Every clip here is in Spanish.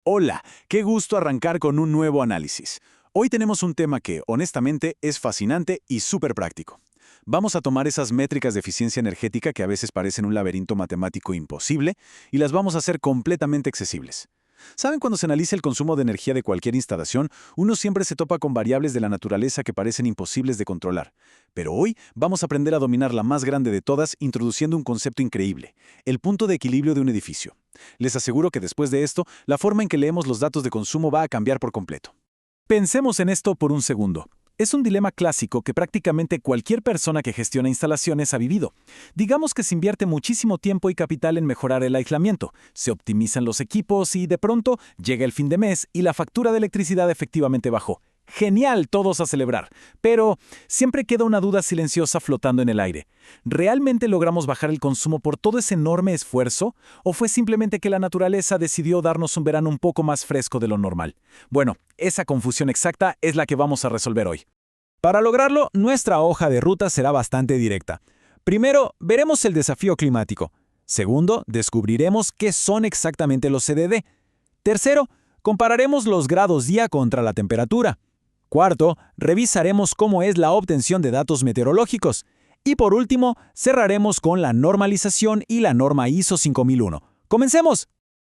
Hola, qué gusto arrancar con un nuevo análisis. Hoy tenemos un tema que, honestamente, es fascinante y súper práctico. Vamos a tomar esas métricas de eficiencia energética que a veces parecen un laberinto matemático imposible y las vamos a hacer completamente accesibles. ¿Saben cuando se analiza el consumo de energía de cualquier instalación, uno siempre se topa con variables de la naturaleza que parecen imposibles de controlar? Pero hoy vamos a aprender a dominar la más grande de todas introduciendo un concepto increíble, el punto de equilibrio de un edificio. Les aseguro que después de esto, la forma en que leemos los datos de consumo va a cambiar por completo. Pensemos en esto por un segundo. Es un dilema clásico que prácticamente cualquier persona que gestiona instalaciones ha vivido. Digamos que se invierte muchísimo tiempo y capital en mejorar el aislamiento, se optimizan los equipos y de pronto llega el fin de mes y la factura de electricidad efectivamente bajó. Genial, todos a celebrar. Pero siempre queda una duda silenciosa flotando en el aire. ¿Realmente logramos bajar el consumo por todo ese enorme esfuerzo? ¿O fue simplemente que la naturaleza decidió darnos un verano un poco más fresco de lo normal? Bueno, esa confusión exacta es la que vamos a resolver hoy. Para lograrlo, nuestra hoja de ruta será bastante directa. Primero, veremos el desafío climático. Segundo, descubriremos qué son exactamente los CDD. Tercero, compararemos los grados día contra la temperatura. Cuarto, revisaremos cómo es la obtención de datos meteorológicos. Y por último, cerraremos con la normalización y la norma ISO 5001. ¡Comencemos!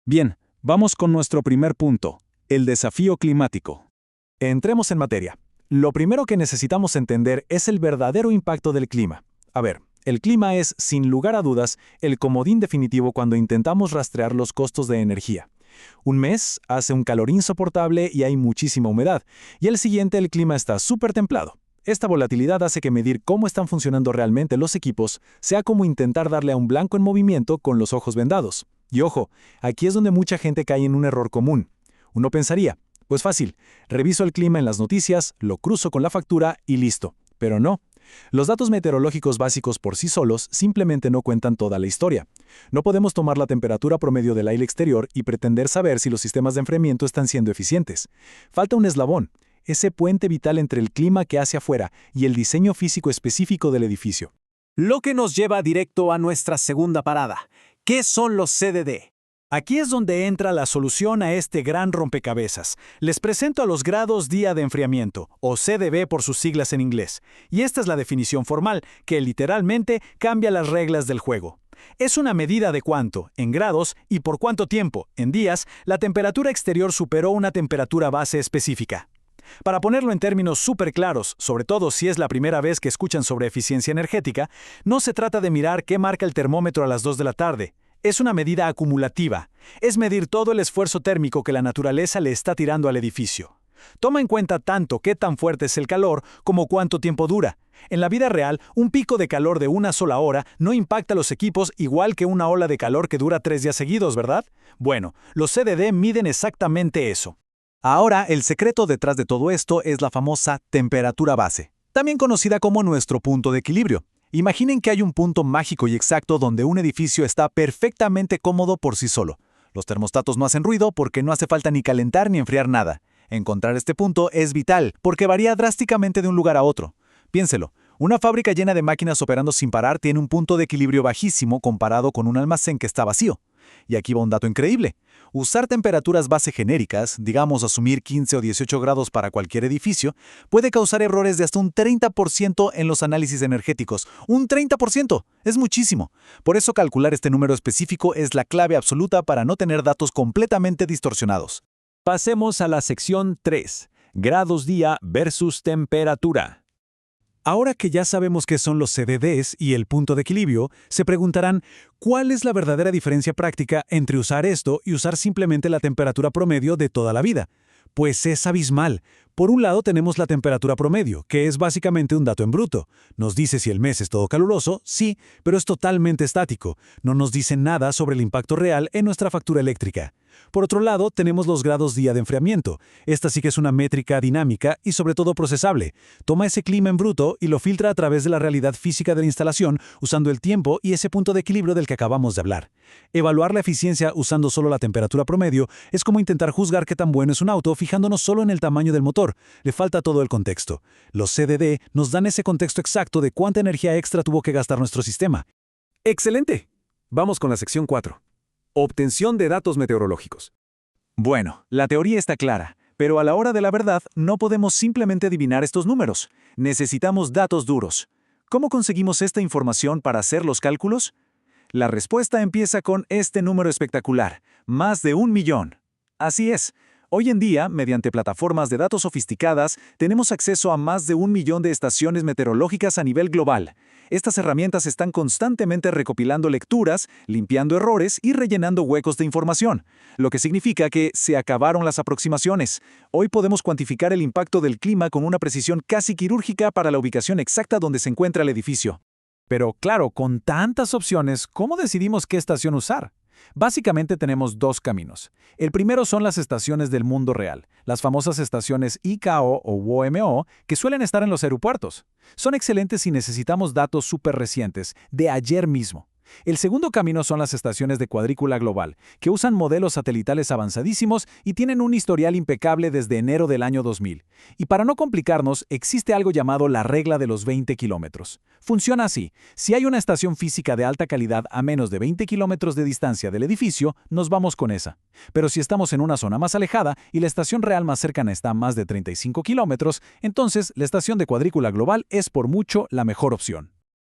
Bien, vamos con nuestro primer punto, el desafío climático. Entremos en materia. Lo primero que necesitamos entender es el verdadero impacto del clima. A ver, el clima es, sin lugar a dudas, el comodín definitivo cuando intentamos rastrear los costos de energía. Un mes hace un calor insoportable y hay muchísima humedad, y el siguiente el clima está súper templado. Esta volatilidad hace que medir cómo están funcionando realmente los equipos sea como intentar darle a un blanco en movimiento con los ojos vendados. Y ojo, aquí es donde mucha gente cae en un error común. Uno pensaría, pues fácil, reviso el clima en las noticias, lo cruzo con la factura y listo. Pero no. Los datos meteorológicos básicos por sí solos simplemente no cuentan toda la historia. No podemos tomar la temperatura promedio del aire exterior y pretender saber si los sistemas de enfriamiento están siendo eficientes. Falta un eslabón, ese puente vital entre el clima que hace afuera y el diseño físico específico del edificio. Lo que nos lleva directo a nuestra segunda parada. ¿Qué son los CDD? Aquí es donde entra la solución a este gran rompecabezas. Les presento a los grados día de enfriamiento, o CDB por sus siglas en inglés. Y esta es la definición formal, que literalmente cambia las reglas del juego. Es una medida de cuánto, en grados, y por cuánto tiempo, en días, la temperatura exterior superó una temperatura base específica. Para ponerlo en términos súper claros, sobre todo si es la primera vez que escuchan sobre eficiencia energética, no se trata de mirar qué marca el termómetro a las 2 de la tarde. Es una medida acumulativa. Es medir todo el esfuerzo térmico que la naturaleza le está tirando al edificio. Toma en cuenta tanto qué tan fuerte es el calor como cuánto tiempo dura. En la vida real, un pico de calor de una sola hora no impacta a los equipos igual que una ola de calor que dura 3 días seguidos, ¿verdad? Bueno, los CDD miden exactamente eso. Ahora, el secreto detrás de todo esto es la famosa temperatura base, también conocida como nuestro punto de equilibrio. Imaginen que hay un punto mágico y exacto donde un edificio está perfectamente cómodo por sí solo. Los termostatos no hacen ruido porque no hace falta ni calentar ni enfriar nada. Encontrar este punto es vital porque varía drásticamente de un lugar a otro. Piénselo, una fábrica llena de máquinas operando sin parar tiene un punto de equilibrio bajísimo comparado con un almacén que está vacío. Y aquí va un dato increíble. Usar temperaturas base genéricas, digamos asumir 15 o 18 grados para cualquier edificio, puede causar errores de hasta un 30% en los análisis energéticos. ¡Un 30%! Es muchísimo. Por eso calcular este número específico es la clave absoluta para no tener datos completamente distorsionados. Pasemos a la sección 3. Grados día versus temperatura. Ahora que ya sabemos qué son los CDDs y el punto de equilibrio, se preguntarán, ¿cuál es la verdadera diferencia práctica entre usar esto y usar simplemente la temperatura promedio de toda la vida? Pues es abismal. Por un lado tenemos la temperatura promedio, que es básicamente un dato en bruto. Nos dice si el mes es todo caluroso, sí, pero es totalmente estático. No nos dice nada sobre el impacto real en nuestra factura eléctrica. Por otro lado, tenemos los grados día de enfriamiento. Esta sí que es una métrica dinámica y sobre todo procesable. Toma ese clima en bruto y lo filtra a través de la realidad física de la instalación usando el tiempo y ese punto de equilibrio del que acabamos de hablar. Evaluar la eficiencia usando solo la temperatura promedio es como intentar juzgar qué tan bueno es un auto fijándonos solo en el tamaño del motor. Le falta todo el contexto. Los CDD nos dan ese contexto exacto de cuánta energía extra tuvo que gastar nuestro sistema. ¡Excelente! Vamos con la sección 4. Obtención de datos meteorológicos. Bueno, la teoría está clara, pero a la hora de la verdad no podemos simplemente adivinar estos números. Necesitamos datos duros. ¿Cómo conseguimos esta información para hacer los cálculos? La respuesta empieza con este número espectacular, más de 1.000.000. Así es. Hoy en día, mediante plataformas de datos sofisticadas, tenemos acceso a más de 1.000.000 de estaciones meteorológicas a nivel global. Estas herramientas están constantemente recopilando lecturas, limpiando errores y rellenando huecos de información, lo que significa que se acabaron las aproximaciones. Hoy podemos cuantificar el impacto del clima con una precisión casi quirúrgica para la ubicación exacta donde se encuentra el edificio. Pero claro, con tantas opciones, ¿cómo decidimos qué estación usar? Básicamente tenemos dos caminos. El primero son las estaciones del mundo real, las famosas estaciones ICAO o WOMO, que suelen estar en los aeropuertos. Son excelentes si necesitamos datos súper recientes, de ayer mismo. El segundo camino son las estaciones de cuadrícula global, que usan modelos satelitales avanzadísimos y tienen un historial impecable desde enero del año 2000. Y para no complicarnos, existe algo llamado la regla de los 20 kilómetros. Funciona así: si hay una estación física de alta calidad a menos de 20 kilómetros de distancia del edificio, nos vamos con esa. Pero si estamos en una zona más alejada y la estación real más cercana está a más de 35 kilómetros, entonces la estación de cuadrícula global es por mucho la mejor opción.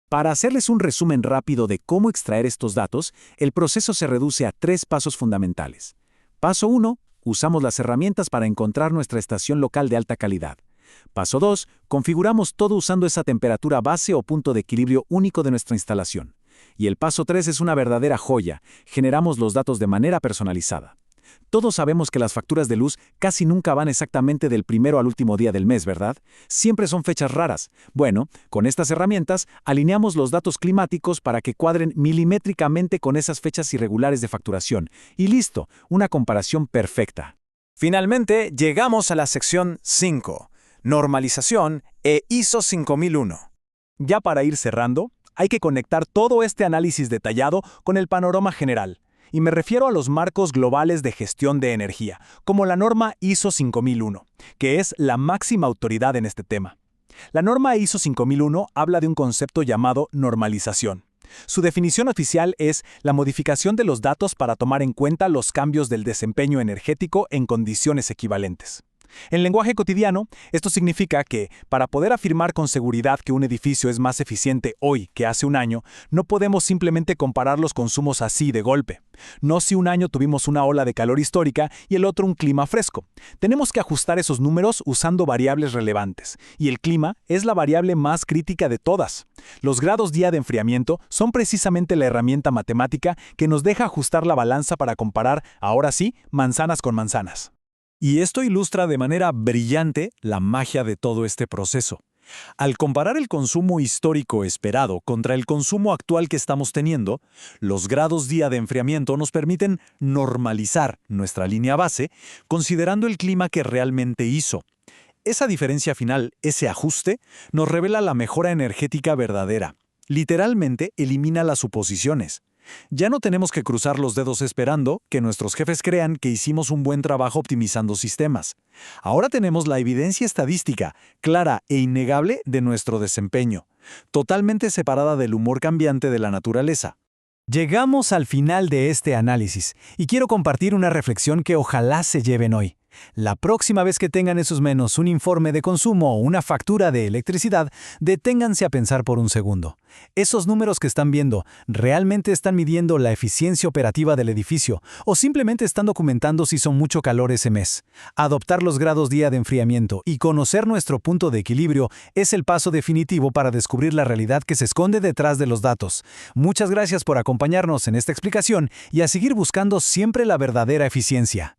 Para hacerles un resumen rápido de cómo extraer estos datos, el proceso se reduce a 3 pasos fundamentales. Paso 1. Usamos las herramientas para encontrar nuestra estación local de alta calidad. Paso 2. Configuramos todo usando esa temperatura base o punto de equilibrio único de nuestra instalación. Y el paso 3 es una verdadera joya. Generamos los datos de manera personalizada. Todos sabemos que las facturas de luz casi nunca van exactamente del primero al último día del mes, ¿verdad? Siempre son fechas raras. Bueno, con estas herramientas alineamos los datos climáticos para que cuadren milimétricamente con esas fechas irregulares de facturación. Y listo, una comparación perfecta. Finalmente, llegamos a la sección 5, normalización e ISO 5001. Ya para ir cerrando, hay que conectar todo este análisis detallado con el panorama general. Y me refiero a los marcos globales de gestión de energía, como la norma ISO 5001, que es la máxima autoridad en este tema. La norma ISO 5001 habla de un concepto llamado normalización. Su definición oficial es la modificación de los datos para tomar en cuenta los cambios del desempeño energético en condiciones equivalentes. En lenguaje cotidiano, esto significa que, para poder afirmar con seguridad que un edificio es más eficiente hoy que hace un año, no podemos simplemente comparar los consumos así de golpe. No si un año tuvimos una ola de calor histórica y el otro un clima fresco. Tenemos que ajustar esos números usando variables relevantes, y el clima es la variable más crítica de todas. Los grados día de enfriamiento son precisamente la herramienta matemática que nos deja ajustar la balanza para comparar, ahora sí, manzanas con manzanas. Y esto ilustra de manera brillante la magia de todo este proceso. Al comparar el consumo histórico esperado contra el consumo actual que estamos teniendo, los grados día de enfriamiento nos permiten normalizar nuestra línea base, considerando el clima que realmente hizo. Esa diferencia final, ese ajuste, nos revela la mejora energética verdadera. Literalmente elimina las suposiciones. Ya no tenemos que cruzar los dedos esperando que nuestros jefes crean que hicimos un buen trabajo optimizando sistemas. Ahora tenemos la evidencia estadística, clara e innegable de nuestro desempeño, totalmente separada del humor cambiante de la naturaleza. Llegamos al final de este análisis y quiero compartir una reflexión que ojalá se lleven hoy. La próxima vez que tengan en sus manos un informe de consumo o una factura de electricidad, deténganse a pensar por un segundo. ¿Esos números que están viendo realmente están midiendo la eficiencia operativa del edificio o simplemente están documentando si hizo mucho calor ese mes? Adoptar los grados día de enfriamiento y conocer nuestro punto de equilibrio es el paso definitivo para descubrir la realidad que se esconde detrás de los datos. Muchas gracias por acompañarnos en esta explicación y a seguir buscando siempre la verdadera eficiencia.